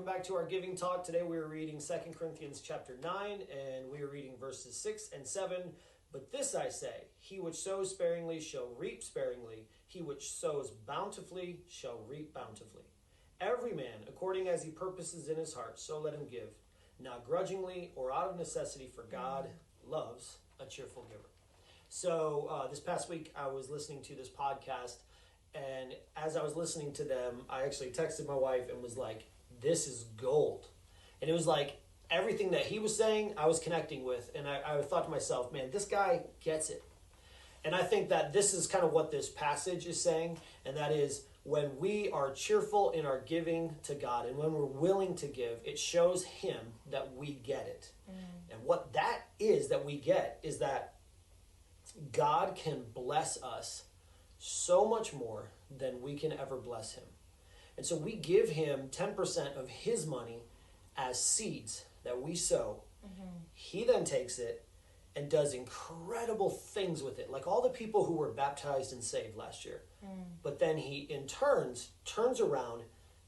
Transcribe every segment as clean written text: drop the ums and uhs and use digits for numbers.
Welcome back to our giving talk. Today we are reading 2 Corinthians chapter 9, and we are reading verses 6 and 7. But this I say, he which sows sparingly shall reap sparingly. He which sows bountifully shall reap bountifully. Every man, according as he purposes in his heart, so let him give, not grudgingly or out of necessity, for God loves a cheerful giver. So this past week I was listening to this podcast, and as I was listening to them, I actually texted my wife and was like, this is gold. And it was like everything that he was saying, I was connecting with. And I thought to myself, man, this guy gets it. And I think that this is kind of what this passage is saying. And that is when we are cheerful in our giving to God and when we're willing to give, it shows him that we get it. And what that is that we get is that God can bless us so much more than we can ever bless him. And so we give him 10% of his money as seeds that we sow. He then takes it and does incredible things with it, like all the people who were baptized and saved last year. But then he in turns around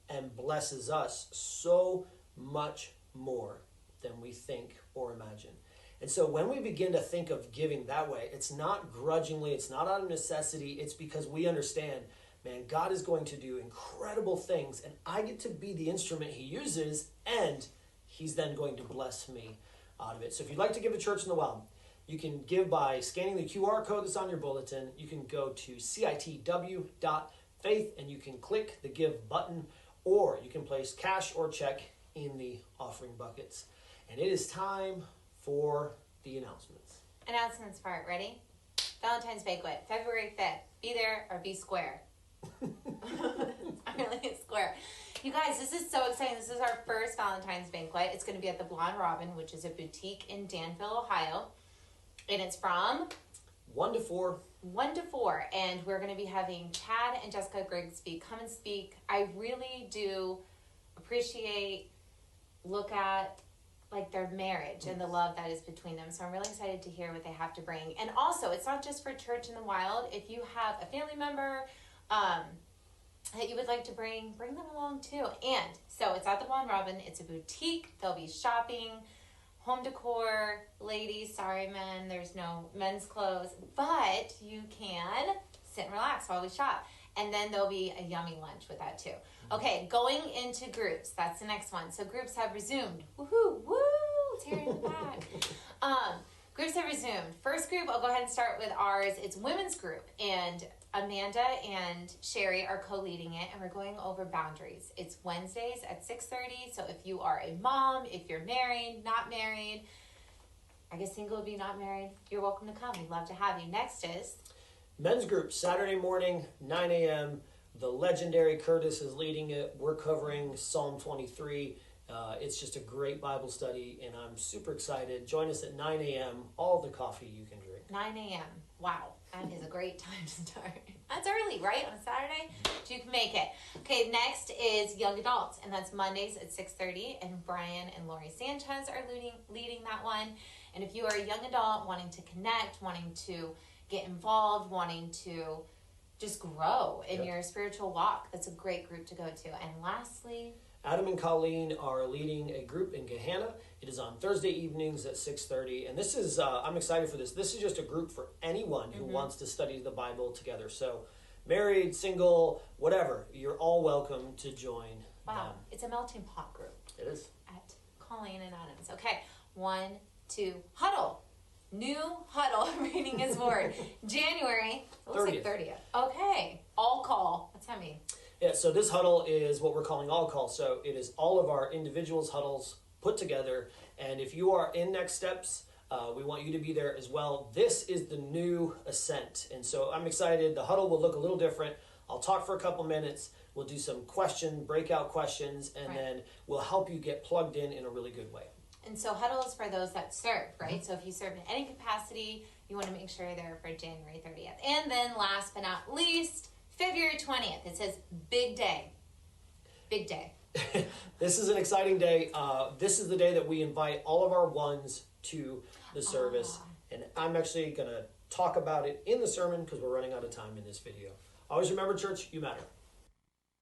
and blesses us so much more than we think or imagine. And so when we begin to think of giving that way, it's not grudgingly, it's not out of necessity, it's because we understand, man, God is going to do incredible things, and I get to be the instrument he uses, and he's then going to bless me out of it. So if you'd like to give to Church in the Wild, you can give by scanning the QR code that's on your bulletin. You can go to citw.faith, and you can click the give button, or you can place cash or check in the offering buckets. And it is time for the announcements. Announcements part, ready? Valentine's Banquet, February 5th. Be there or be square. Really square. You guys, this is so exciting. This is our first Valentine's Banquet. It's going to be at the Blonde Robin, which is a boutique in Danville, Ohio. And it's from 1 to 4. 1 to 4. And we're going to be having Chad and Jessica Grigsby come and speak. I really do appreciate, look at, like their marriage and the love that is between them. So I'm really excited to hear what they have to bring. And also, it's not just for Church in the Wild. If you have a family member that you would like to bring them along too. And so it's at the Blonde Robin. It's a boutique. They'll be shopping, home decor. Ladies, sorry men, there's no men's clothes. But you can sit and relax while we shop. And then there'll be a yummy lunch with that too. Okay, going into groups. That's the next one. So groups have resumed. Woohoo! Woo! Tearing the back. Groups have resumed. First group, I'll go ahead and start with ours. It's women's group. And Amanda and Sherry are co-leading it. And we're going over boundaries. It's Wednesdays at 6:30. So if you are a mom, if you're married, not married, I guess single would be not married, you're welcome to come. We'd love to have you. Next is Men's group, Saturday morning, 9 a.m. The legendary Curtis is leading it. We're covering Psalm 23. It's just a great Bible study, and I'm super excited. Join us at 9 a.m. All the coffee you can drink. 9 a.m. Wow, that is a great time to start. That's early, right? On a Saturday? But you can make it. Okay, next is young adults, and that's Mondays at 6:30, and Brian and Lori Sanchez are leading that one. And if you are a young adult wanting to connect, wanting to get involved, wanting to just grow in your spiritual walk, that's a great group to go to. And lastly, Adam and Colleen are leading a group in Gahanna. It is on Thursday evenings at 6:30. And this is, I'm excited for this. This is just a group for anyone who wants to study the Bible together. So married, single, whatever, you're all welcome to join them. It's a melting pot group. It is. At Colleen and Adams. Okay, 1, 2, huddle. New huddle, reading his word. January, it looks 30th. like 30th. Okay, all call. What's that mean? Yeah, so this huddle is what we're calling all call. So it is all of our individuals huddles put together. And if you are in Next Steps, we want you to be there as well. This is the new Ascent. And so I'm excited. The huddle will look a little different. I'll talk for a couple minutes. We'll do some breakout questions, and then we'll help you get plugged in a really good way. And so huddle is for those that serve, right? So if you serve in any capacity, you want to make sure you're there for January 30th. And then last but not least, February 20th. It says big day. Big day. This is an exciting day. This is the day that we invite all of our ones to the service. And I'm actually going to talk about it in the sermon because we're running out of time in this video. Always remember, church, you matter.